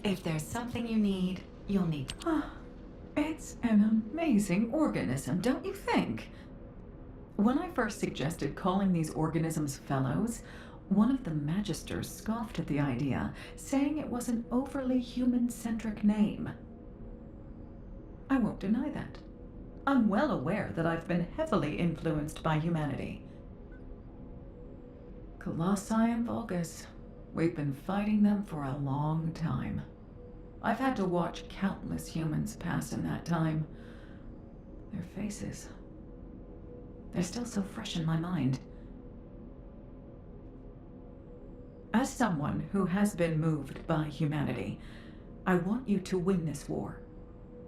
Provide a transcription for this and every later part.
If there's something you need, you'll need... It's an amazing organism, don't you think? When I first suggested calling these organisms fellows, one of the magisters scoffed at the idea, saying it was an overly human-centric name. I won't deny that. I'm well aware that I've been heavily influenced by humanity. Colossi and Vulgus. We've been fighting them for a long time. I've had to watch countless humans pass in that time. Their faces, they're still so fresh in my mind. As someone who has been moved by humanity, I want you to win this war.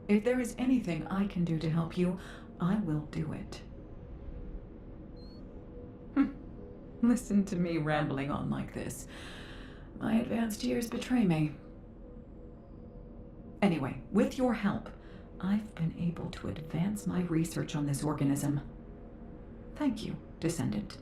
If there is anything I can do to help you, I will do it. Listen to me rambling on like this. My advanced years betray me. Anyway, with your help, I've been able to advance my research on this organism. Thank you, Descendant.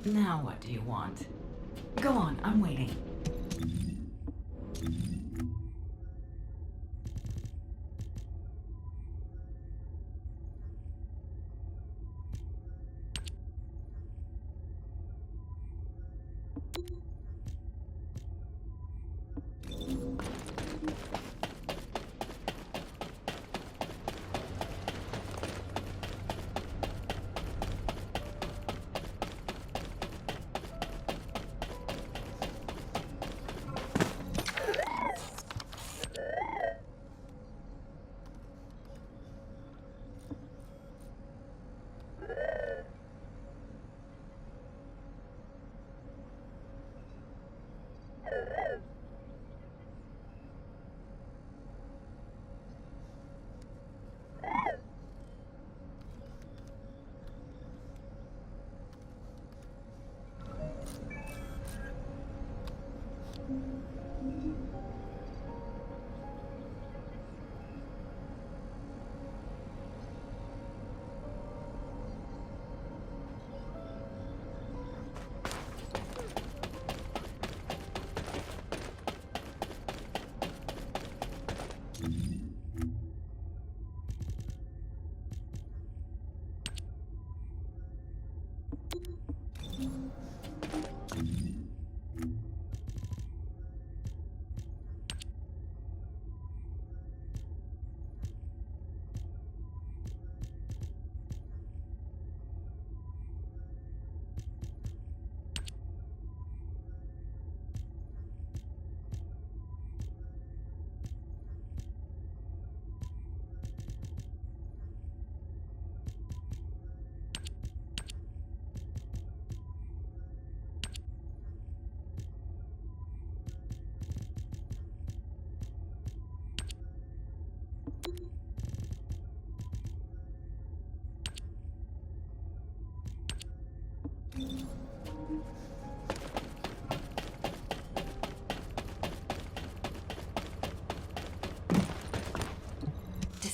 Now what do you want? Go on, I'm waiting.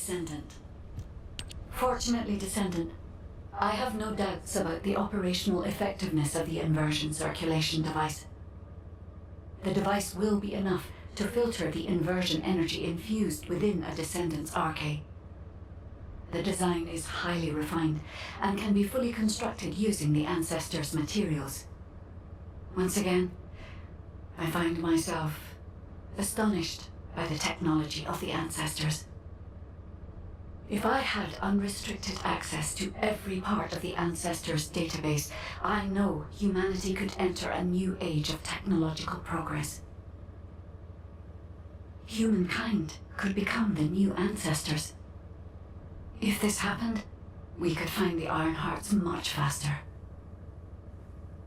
Descendant. Fortunately, Descendant, I have no doubts about the operational effectiveness of the inversion circulation device. The device will be enough to filter the inversion energy infused within a Descendant's arcade. The design is highly refined and can be fully constructed using the Ancestors' materials. Once again, I find myself astonished by the technology of the Ancestors. If I had unrestricted access to every part of the Ancestors' database, I know humanity could enter a new age of technological progress. Humankind could become the new Ancestors. If this happened, we could find the Iron Hearts much faster.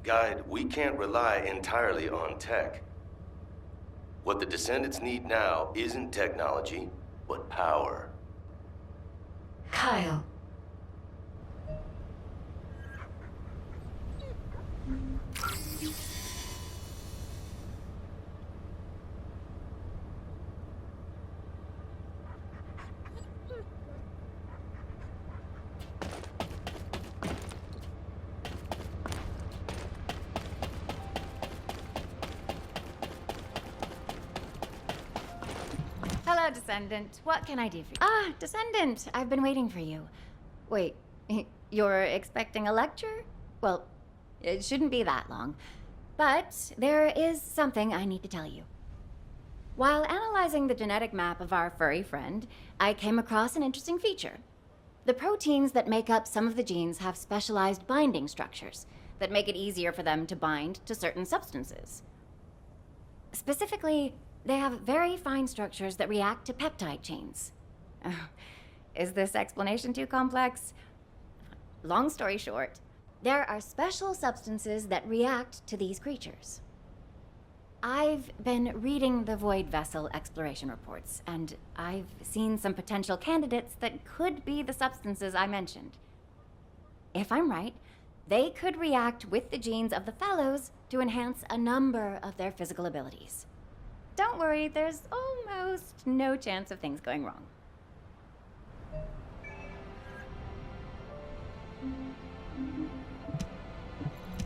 Guide, we can't rely entirely on tech. What the Descendants need now isn't technology, but power. Kyle. Hello, Descendant. What can I do for you? Ah, Descendant, I've been waiting for you. Wait, you're expecting a lecture? Well, it shouldn't be that long. But there is something I need to tell you. While analyzing the genetic map of our furry friend, I came across an interesting feature. The proteins that make up some of the genes have specialized binding structures that make it easier for them to bind to certain substances. Specifically, they have very fine structures that react to peptide chains. Is this explanation too complex? Long story short, there are special substances that react to these creatures. I've been reading the Void Vessel exploration reports, and I've seen some potential candidates that could be the substances I mentioned. If I'm right, they could react with the genes of the fellows to enhance a number of their physical abilities. Don't worry, there's almost no chance of things going wrong.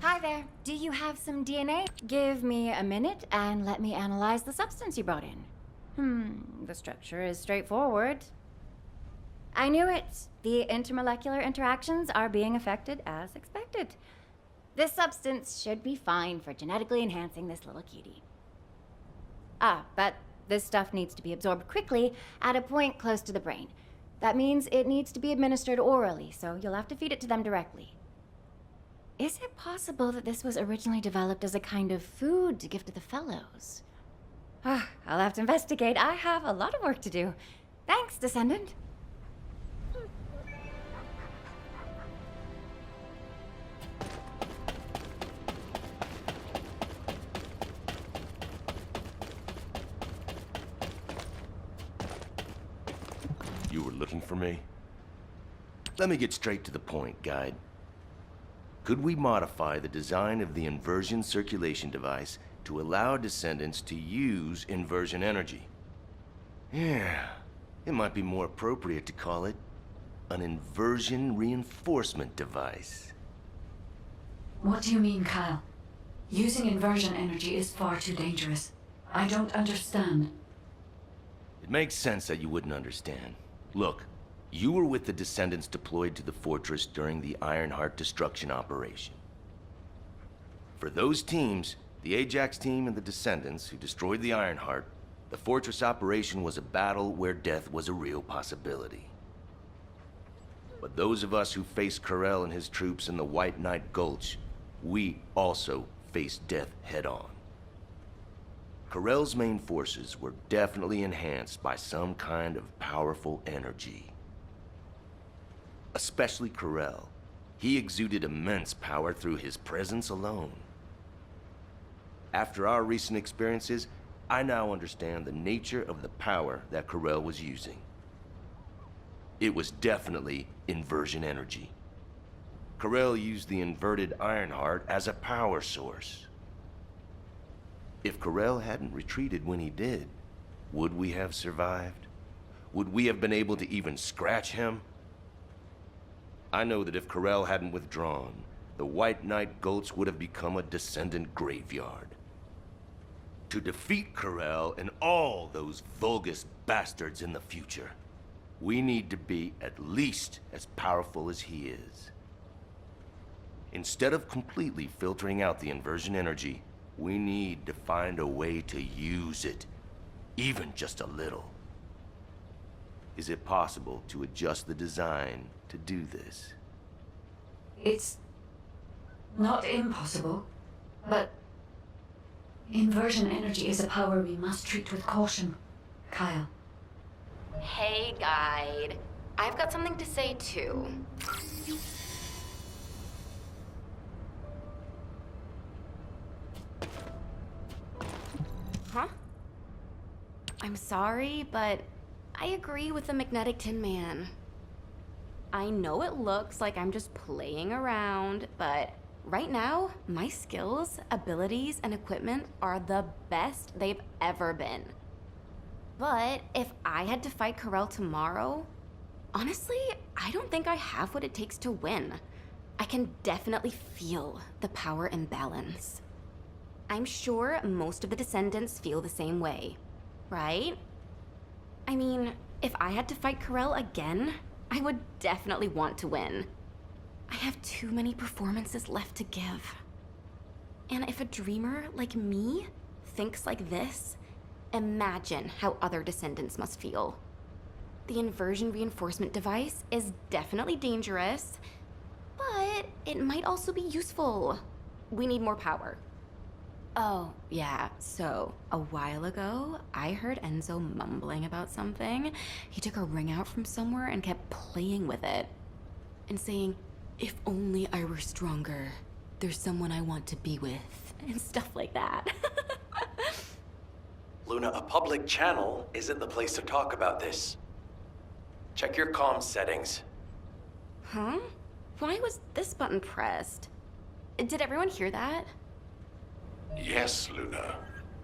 Hi there. Do you have some DNA? Give me a minute and let me analyze the substance you brought in. The structure is straightforward. I knew it. The intermolecular interactions are being affected as expected. This substance should be fine for genetically enhancing this little cutie. But this stuff needs to be absorbed quickly at a point close to the brain. That means it needs to be administered orally, so you'll have to feed it to them directly. Is it possible that this was originally developed as a kind of food to give to the fellows? I'll have to investigate. I have a lot of work to do. Thanks, Descendant. You were looking for me? Let me get straight to the point, Guide. Could we modify the design of the inversion circulation device to allow Descendants to use inversion energy? Yeah, it might be more appropriate to call it an inversion reinforcement device. What do you mean, Kyle? Using inversion energy is far too dangerous. I don't understand. It makes sense that you wouldn't understand. Look, you were with the Descendants deployed to the fortress during the Ironheart destruction operation. For those teams, the Ajax team and the Descendants who destroyed the Ironheart, the fortress operation was a battle where death was a real possibility. But those of us who faced Corell and his troops in the White Knight Gulch, we also faced death head-on. Corell's main forces were definitely enhanced by some kind of powerful energy. Especially Corell. He exuded immense power through his presence alone. After our recent experiences, I now understand the nature of the power that Corell was using. It was definitely inversion energy. Corell used the inverted Ironheart as a power source. If Corell hadn't retreated when he did, would we have survived? Would we have been able to even scratch him? I know that if Corell hadn't withdrawn, the White Knight Gulch would have become a Descendant graveyard. To defeat Corell and all those Vulgus bastards in the future, we need to be at least as powerful as he is. Instead of completely filtering out the inversion energy, we need to find a way to use it, even just a little. Is it possible to adjust the design to do this? It's not impossible, but inversion energy is a power we must treat with caution, Kyle. Hey, Guide. I've got something to say, too. Huh? I'm sorry, but I agree with the Magnetic Tin Man. I know it looks like I'm just playing around, but right now, my skills, abilities, and equipment are the best they've ever been. But if I had to fight Corell tomorrow, honestly, I don't think I have what it takes to win. I can definitely feel the power imbalance. I'm sure most of the Descendants feel the same way, right? I mean, if I had to fight Corell again, I would definitely want to win. I have too many performances left to give. And if a dreamer like me thinks like this, imagine how other Descendants must feel. The inversion reinforcement device is definitely dangerous, but it might also be useful. We need more power. Oh, yeah, so a while ago, I heard Enzo mumbling about something. He took a ring out from somewhere and kept playing with it. And saying, if only I were stronger, there's someone I want to be with, and stuff like that. Luna, a public channel isn't the place to talk about this. Check your comms settings. Huh? Why was this button pressed? Did everyone hear that? Yes, Luna.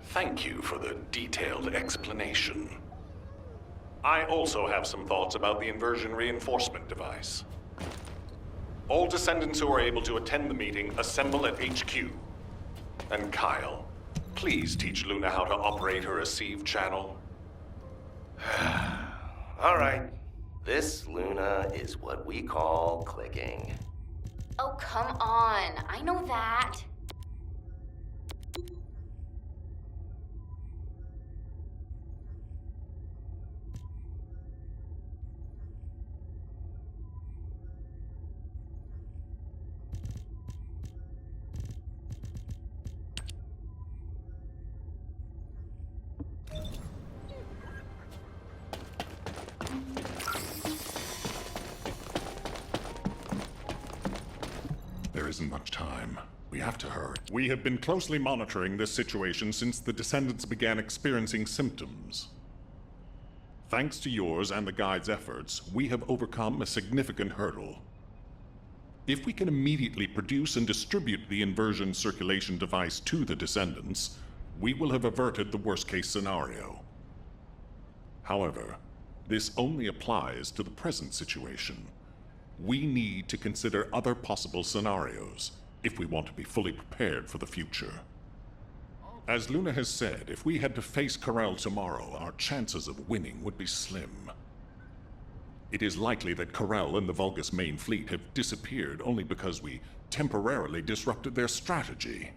Thank you for the detailed explanation. I also have some thoughts about the inversion reinforcement device. All Descendants who are able to attend the meeting assemble at HQ. And Kyle, please teach Luna how to operate her receive channel. All right. This, Luna, is what we call clicking. Oh, come on. I know that. There isn't much time. We have to hurry. We have been closely monitoring this situation since the Descendants began experiencing symptoms. Thanks to yours and the Guide's efforts, we have overcome a significant hurdle. If we can immediately produce and distribute the inversion circulation device to the Descendants, we will have averted the worst-case scenario. However, this only applies to the present situation. We need to consider other possible scenarios if we want to be fully prepared for the future. As Luna has said, if we had to face Corell tomorrow, our chances of winning would be slim. It is likely that Corell and the Vulgus main fleet have disappeared only because we temporarily disrupted their strategy.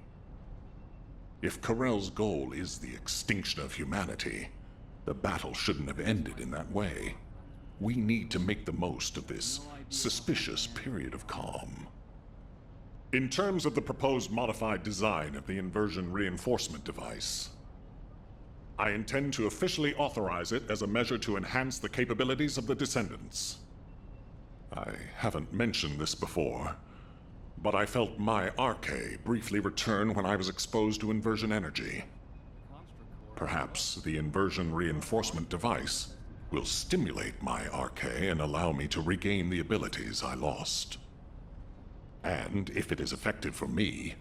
If Corell's goal is the extinction of humanity, the battle shouldn't have ended in that way. We need to make the most of this suspicious period of calm. In terms of the proposed modified design of the inversion reinforcement device, I intend to officially authorize it as a measure to enhance the capabilities of the Descendants. I haven't mentioned this before, but I felt my arche briefly return when I was exposed to inversion energy. Perhaps the inversion reinforcement device will stimulate my arche and allow me to regain the abilities I lost. And if it is effective for me,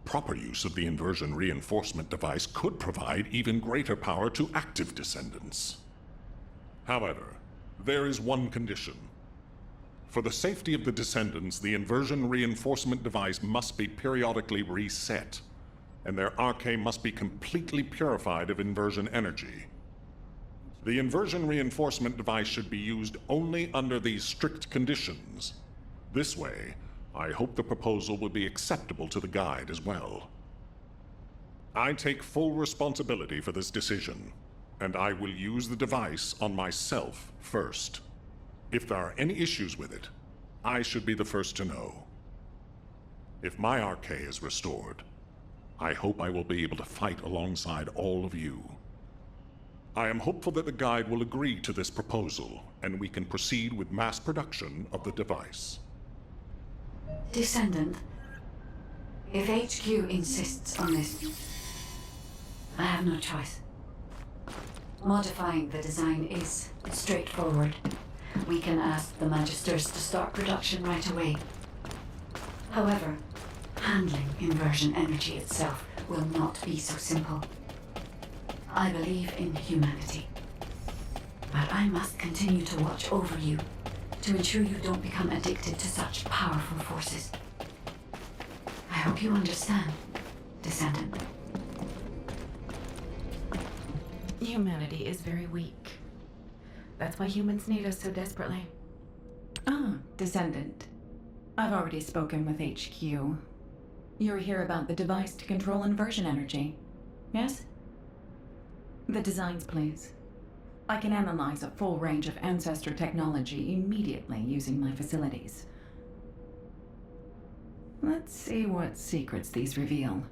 proper use of the inversion reinforcement device could provide even greater power to active Descendants. However, there is one condition. For the safety of the Descendants, the inversion reinforcement device must be periodically reset, and their arche must be completely purified of inversion energy. The inversion reinforcement device should be used only under these strict conditions. This way, I hope the proposal will be acceptable to the Guide as well. I take full responsibility for this decision, and I will use the device on myself first. If there are any issues with it, I should be the first to know. If my arche is restored, I hope I will be able to fight alongside all of you. I am hopeful that the Guide will agree to this proposal, and we can proceed with mass production of the device. Descendant, if HQ insists on this, I have no choice. Modifying the design is straightforward. We can ask the Magisters to start production right away. However, handling inversion energy itself will not be so simple. I believe in humanity, but I must continue to watch over you to ensure you don't become addicted to such powerful forces. I hope you understand, Descendant. Humanity is very weak. That's why humans need us so desperately. Ah, Descendant. I've already spoken with HQ. You're here about the device to control inversion energy, yes? The designs, please. I can analyze a full range of ancestor technology immediately using my facilities. Let's see what secrets these reveal.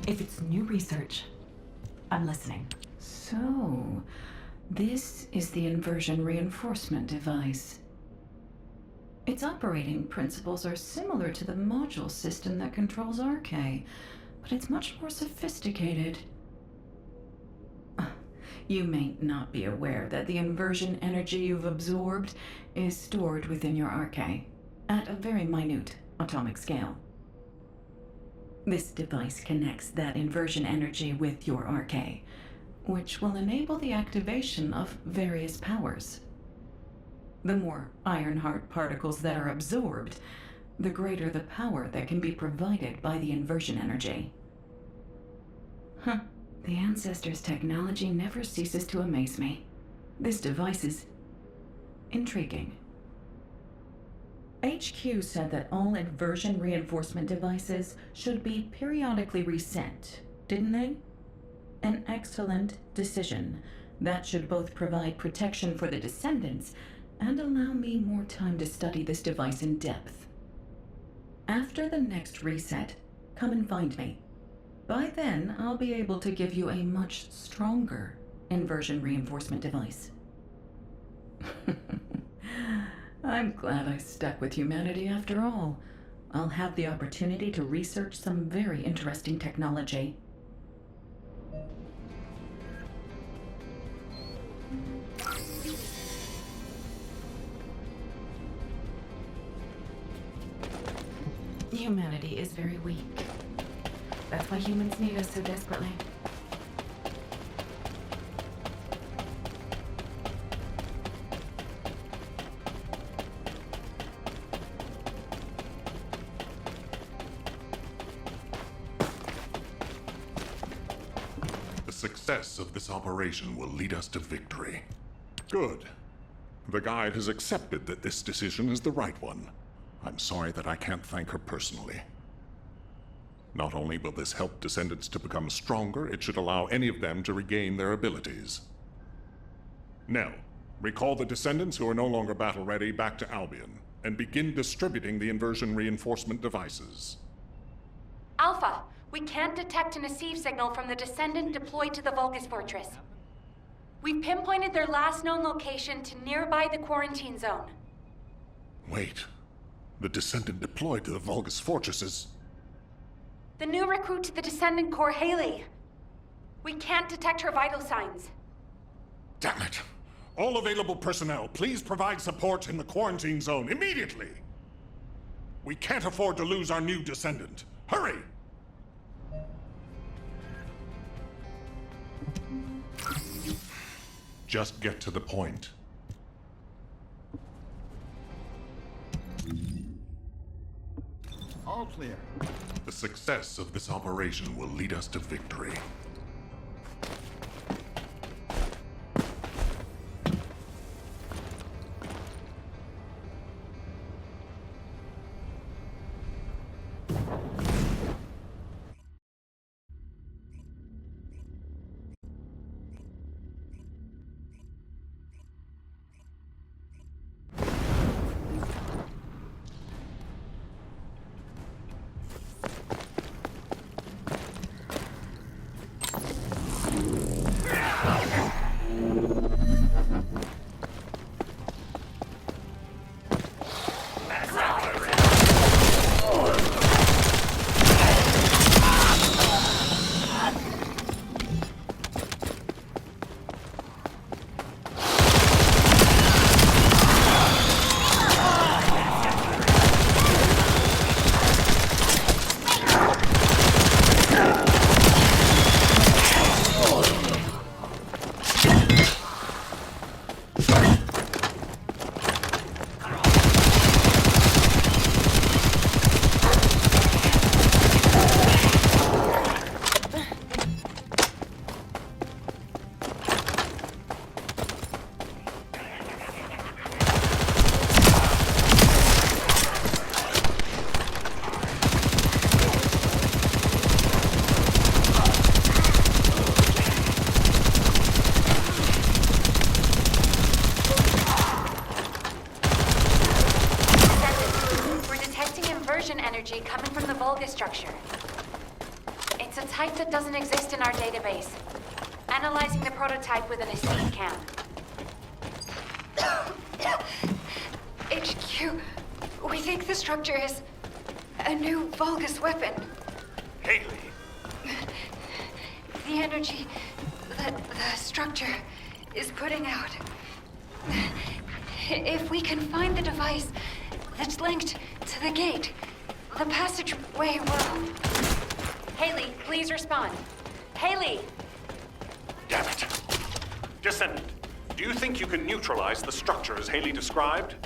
If it's new research, I'm listening. So, this is the inversion reinforcement device. Its operating principles are similar to the module system that controls RK, but it's much more sophisticated. You may not be aware that the inversion energy you've absorbed is stored within your RK at a very minute atomic scale. This device connects that inversion energy with your RK, which will enable the activation of various powers. The more Ironheart particles that are absorbed, the greater the power that can be provided by the inversion energy. The Ancestors' technology never ceases to amaze me. This device is intriguing. HQ said that all inversion reinforcement devices should be periodically reset, didn't they? An excellent decision. That should both provide protection for the Descendants and allow me more time to study this device in depth. After the next reset, come and find me. By then, I'll be able to give you a much stronger inversion reinforcement device. I'm glad I stuck with humanity after all. I'll have the opportunity to research some very interesting technology. Humanity is very weak. That's why humans need us so desperately. The success of this operation will lead us to victory. Good. The guide has accepted that this decision is the right one. I'm sorry that I can't thank her personally. Not only will this help Descendants to become stronger, it should allow any of them to regain their abilities. Nell, recall the Descendants who are no longer battle-ready back to Albion, and begin distributing the inversion reinforcement devices. Alpha, we can't detect an receive signal from the Descendant deployed to the Vulgus fortress. We've pinpointed their last known location to nearby the quarantine zone. Wait. The Descendant deployed to the Vulgus fortresses. The new recruit to the Descendant Corps, Haley. We can't detect her vital signs. Damn it! All available personnel, please provide support in the quarantine zone immediately! We can't afford to lose our new Descendant. Hurry! Just get to the point. All clear. The success of this operation will lead us to victory. inversion energy coming from the Vulgus structure. It's a type that doesn't exist in our database. Analyzing the prototype with an ASIC cam. HQ, we think the structure is a new Vulgus weapon. Haley, The energy that the structure is putting out. If we can find the device that's linked to the gate, the passageway will... Haley, please respond. Haley! damn it. Descendant, do you think you can neutralize the structure as Haley described?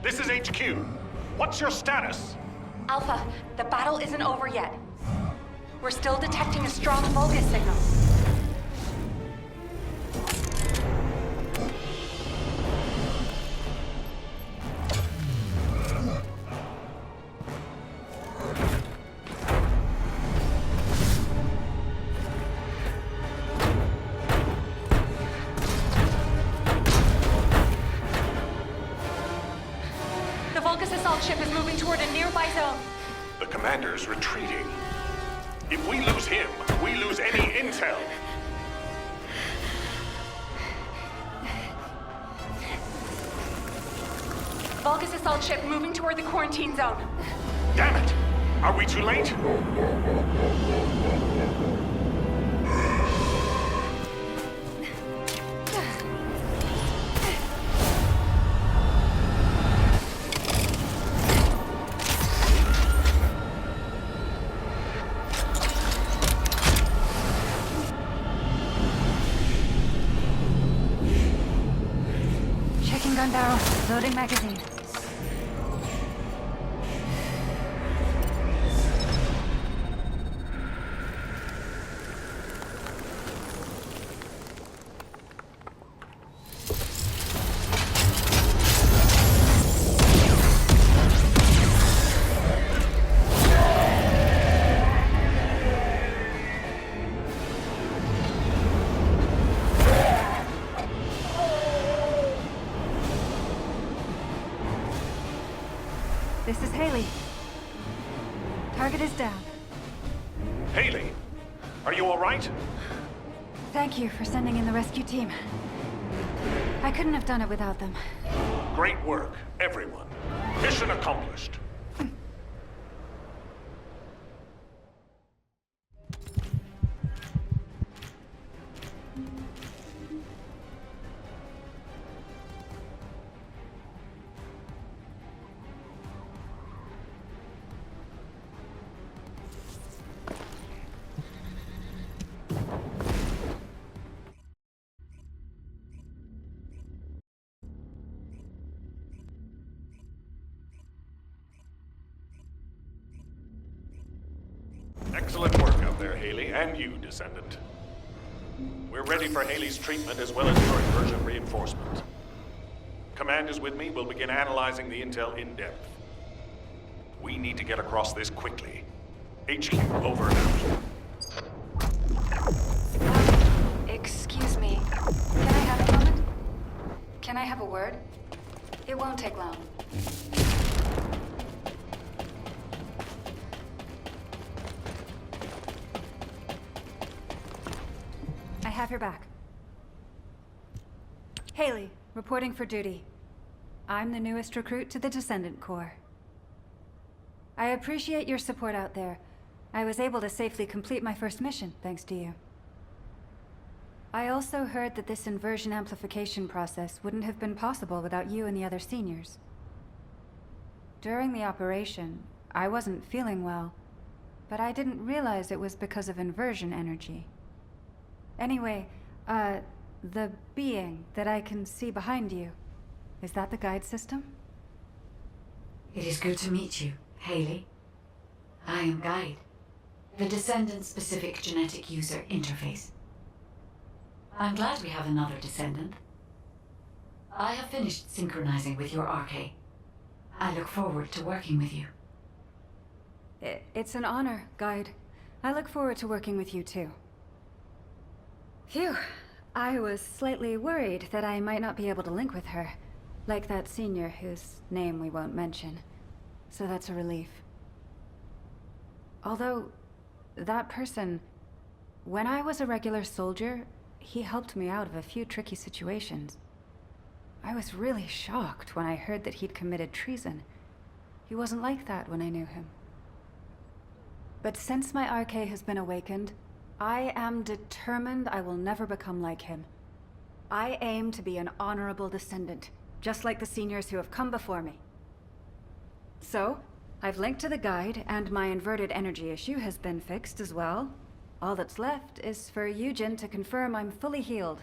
This is HQ. What's your status? Alpha, the battle isn't over yet. We're still detecting a strong Vulgus signal. The Vulgus assault ship is moving toward a nearby zone. The commander's retreating. If we lose him, we lose any intel. Vulgus assault ship moving toward the quarantine zone. Damn it! Are we too late? Checking gun barrel. Loading magazine. This is Haley. Target is down. Haley, are you all right? Thank you for sending in the rescue team. I couldn't have done it without them. Great work, everyone. Mission accomplished. Excellent work out there, Haley, and you, Descendant. We're ready for Haley's treatment as well as your inversion reinforcement. Command is with me. We'll begin analyzing the intel in depth. We need to get across this quickly. HQ, over and out. Excuse me. Can I have a moment? Can I have a word? It won't take long. I have your back. Haley, reporting for duty. I'm the newest recruit to the Descendant Corps. I appreciate your support out there. I was able to safely complete my first mission, thanks to you. I also heard that this inversion amplification process wouldn't have been possible without you and the other seniors. During the operation, I wasn't feeling well, but I didn't realize it was because of inversion energy. Anyway, the being that I can see behind you, is that the guide system? It is good to meet you, Haley. I am Guide, the Descendant-specific genetic user interface. I'm glad we have another Descendant. I have finished synchronizing with your RK. I look forward to working with you. It's an honor, Guide. I look forward to working with you too. Phew. I was slightly worried that I might not be able to link with her, like that senior whose name we won't mention. So that's a relief. Although, that person, when I was a regular soldier, he helped me out of a few tricky situations. I was really shocked when I heard that he'd committed treason. He wasn't like that when I knew him. But since my RK has been awakened, I am determined I will never become like him. I aim to be an honorable descendant, just like the seniors who have come before me. So, I've linked to the guide, and my inverted energy issue has been fixed as well. All that's left is for Eugen to confirm I'm fully healed.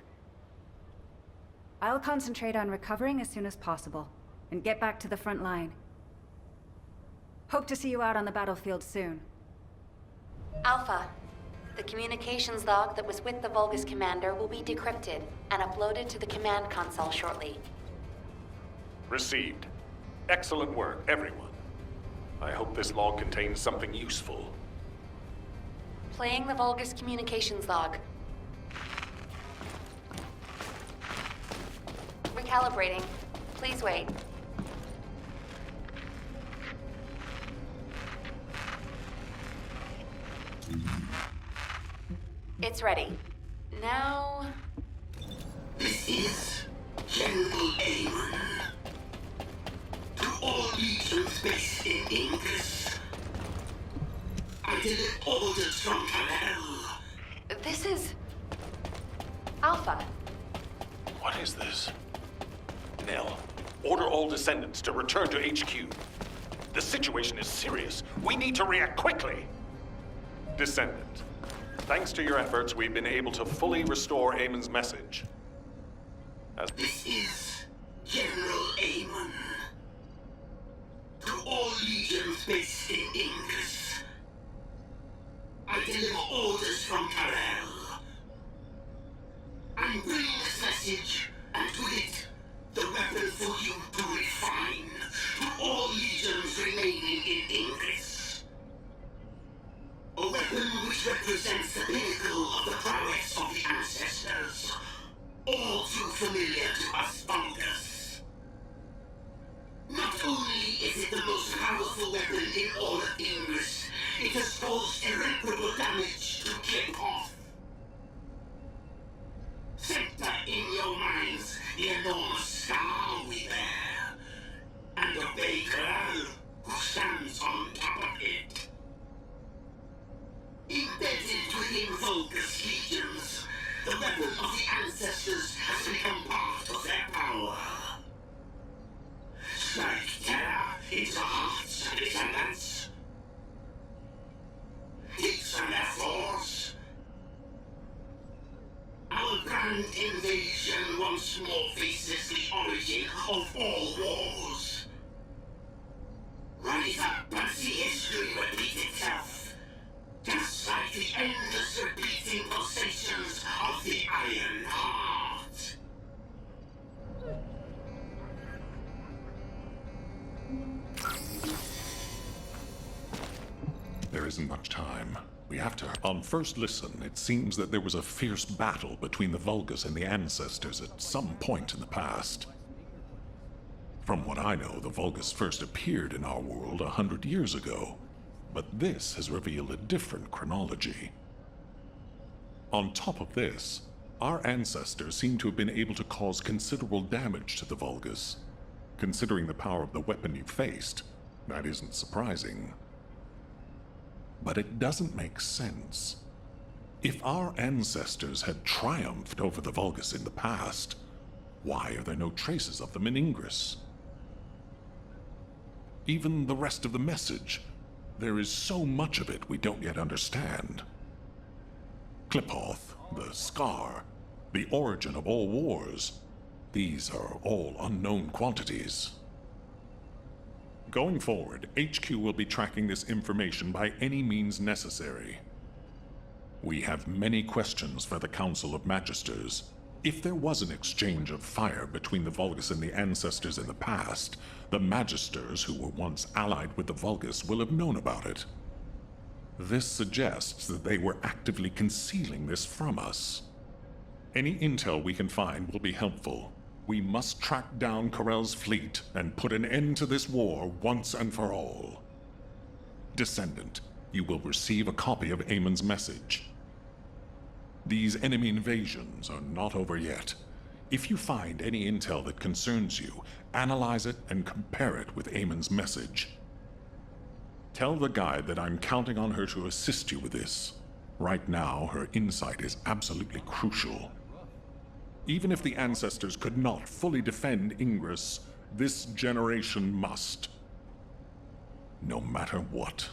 I'll concentrate on recovering as soon as possible. and get back to the front line. Hope to see you out on the battlefield soon. Alpha, the communications log that was with the Vulgus commander will be decrypted and uploaded to the command console shortly. Received. Excellent work, everyone. I hope this log contains something useful. Playing the Vulgus communications log. Recalibrating. Please wait. It's ready. Now... This is General Amon. To all legions based in Ingus, I deliver orders from Kalel. This is... Alpha. What is this? Nell, order all Descendants to return to HQ. The situation is serious. We need to react quickly. Descendant, thanks to your efforts, we've been able to fully restore Amon's message. This is General Amon. To all legions based in Ingus, I deliver orders from Kalel. I'm bringing this message, and with it, the weapon for you to refine to all legions remaining in Ingus. A weapon which represents the pinnacle of the prowess of the ancestors, all too familiar to us Vulgus. Not only is it the most powerful weapon in all of Ingus, it has caused irreparable damage to Klinkoff. Center in your minds the enormous scar we bear, and obey Kalel, who stands on top of it. Embedded within Vulgus legions, the weapon of the ancestors has become part of their power. Strike terror into hearts of Descendants. Teach them their flaws. Our grand invasion once more faces the origin of all wars. Rise up and see history repeat itself, just like the endless repeating pulsations of the Iron Heart. There isn't much time. We have to... On first listen, it seems that there was a fierce battle between the Vulgus and the Ancestors at some point in the past. From what I know, the Vulgus first appeared in our world 100 years ago, but this has revealed a different chronology. On top of this, our ancestors seem to have been able to cause considerable damage to the Vulgus. Considering the power of the weapon you faced, that isn't surprising. But it doesn't make sense. If our ancestors had triumphed over the Vulgus in the past, why are there no traces of them in Ingress? Even the rest of the message, there is so much of it we don't yet understand. Kliphoth, the Scar, the origin of all wars, these are all unknown quantities. Going forward, HQ will be tracking this information by any means necessary. We have many questions for the Council of Magisters. If there was an exchange of fire between the Vulgus and the Ancestors in the past, the Magisters who were once allied with the Vulgus will have known about it. This suggests that they were actively concealing this from us. Any intel we can find will be helpful. We must track down Corell's fleet and put an end to this war once and for all. Descendant, you will receive a copy of Amon's message. These enemy invasions are not over yet. If you find any intel that concerns you, analyze it and compare it with Amon's message. Tell the guide that I'm counting on her to assist you with this. Right now, her insight is absolutely crucial. Even if the Ancestors could not fully defend Ingress, this generation must. No matter what.